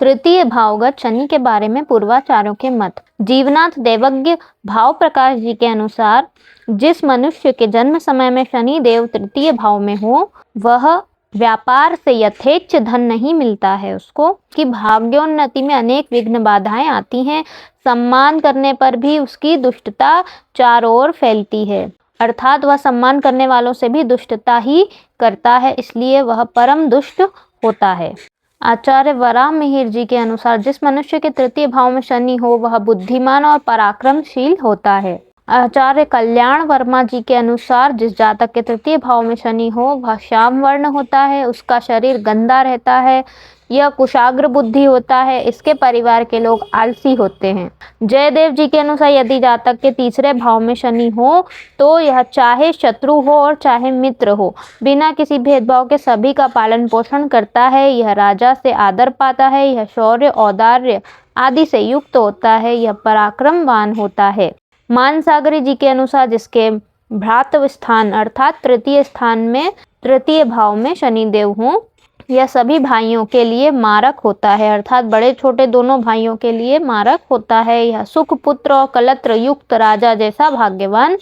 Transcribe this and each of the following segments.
तृतीय भावगत शनि के बारे में पूर्वाचार्यों के मत। जीवनाथ देवज्ञ भाव प्रकाश जी के अनुसार जिस मनुष्य के जन्म समय में शनि देव तृतीय भाव में हो वह व्यापार से यथेच्छ धन नहीं मिलता है उसको, कि भाग्योन्नति में अनेक विघ्न बाधाएं आती हैं। सम्मान करने पर भी उसकी दुष्टता चारों ओर फैलती है, अर्थात वह सम्मान करने वालों से भी दुष्टता ही करता है, इसलिए वह परम दुष्ट होता है। आचार्य वराह मिहिर जी के अनुसार जिस मनुष्य के तृतीय भाव में शनि हो वह बुद्धिमान और पराक्रमशील होता है। आचार्य कल्याण वर्मा जी के अनुसार जिस जातक के तृतीय भाव में शनि हो वह श्याम वर्ण होता है, उसका शरीर गंदा रहता है, यह कुशाग्र बुद्धि होता है, इसके परिवार के लोग आलसी होते हैं। जयदेव जी के अनुसार यदि जातक के तीसरे भाव में शनि हो तो यह चाहे शत्रु हो और चाहे मित्र हो बिना किसी भेदभाव के सभी का पालन पोषण करता है, यह राजा से आदर पाता है, यह शौर्य औदार्य आदि से युक्त होता है, यह पराक्रमवान होता है। मानसागरी जी के अनुसार जिसके भ्रातृ स्थान अर्थात तृतीय स्थान में तृतीय भाव में शनिदेव हो यह सभी भाइयों के लिए मारक होता है, अर्थात बड़े छोटे दोनों भाइयों के लिए मारक होता है। यह सुख पुत्र और कलत्र युक्त राजा जैसा भाग्यवान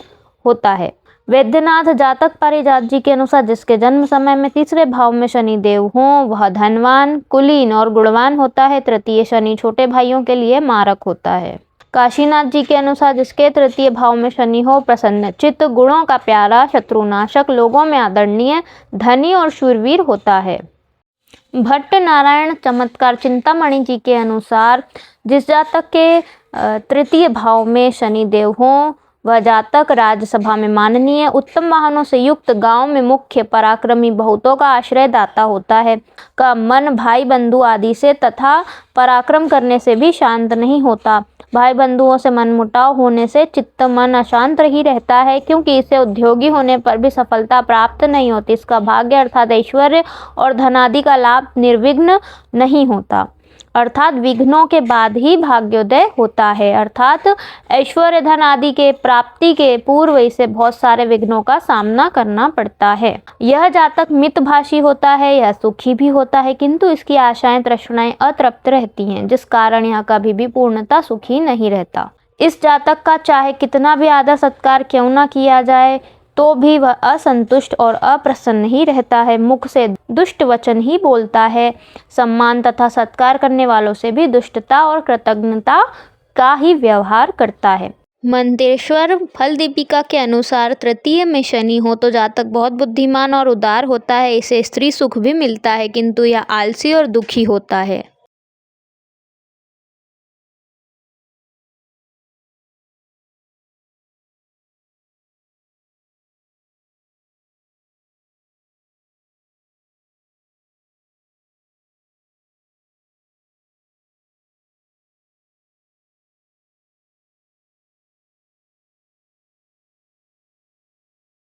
होता है। वैद्यनाथ जातक पारिजात जी के अनुसार जिसके जन्म समय में तीसरे भाव में शनिदेव हो वह धनवान कुलीन और गुणवान होता है। तृतीय शनि छोटे भाइयों के लिए मारक होता है। काशीनाथ जी के अनुसार जिसके तृतीय भाव में शनि हो प्रसन्न चित्त गुणों का प्यारा शत्रुनाशक लोगों में आदरणीय धनी और शूरवीर होता है। भट्ट नारायण चमत्कार चिंतामणि जी के अनुसार जिस जातक के तृतीय भाव में शनिदेव हो वह जातक राज्यसभा में माननीय उत्तम वाहनों से युक्त गांव में मुख्य पराक्रमी बहुतों का आश्रयदाता होता है। का मन भाई बंधु आदि से तथा पराक्रम करने से भी शांत नहीं होता। भाई बंधुओं से मनमुटाव होने से चित्त मन अशांत ही रहता है, क्योंकि इसे उद्योगी होने पर भी सफलता प्राप्त नहीं होती। इसका भाग्य अर्थात ऐश्वर्य और धनादि का लाभ निर्विघ्न नहीं होता, अर्थात विघ्नों के बाद ही भाग्योदय होता है, अर्थात ऐश्वर्य धन आदि के प्राप्ति के पूर्व इसे बहुत सारे विघ्नों का सामना करना पड़ता है। यह जातक मितभाषी होता है, यह सुखी भी होता है, किंतु इसकी आशाएं तृष्णाएं अतृप्त रहती हैं, जिस कारण यह कभी भी पूर्णतः सुखी नहीं रहता। इस जातक का चाहे कितना भी आदर सत्कार क्यों न किया जाए तो भी वह असंतुष्ट और अप्रसन्न ही रहता है। मुख से दुष्ट वचन ही बोलता है। सम्मान तथा सत्कार करने वालों से भी दुष्टता और कृतज्ञता का ही व्यवहार करता है। मंत्रेश्वर फल दीपिका के अनुसार तृतीय में शनि हो तो जातक बहुत बुद्धिमान और उदार होता है, इसे स्त्री सुख भी मिलता है, किंतु यह आलसी और दुखी होता है।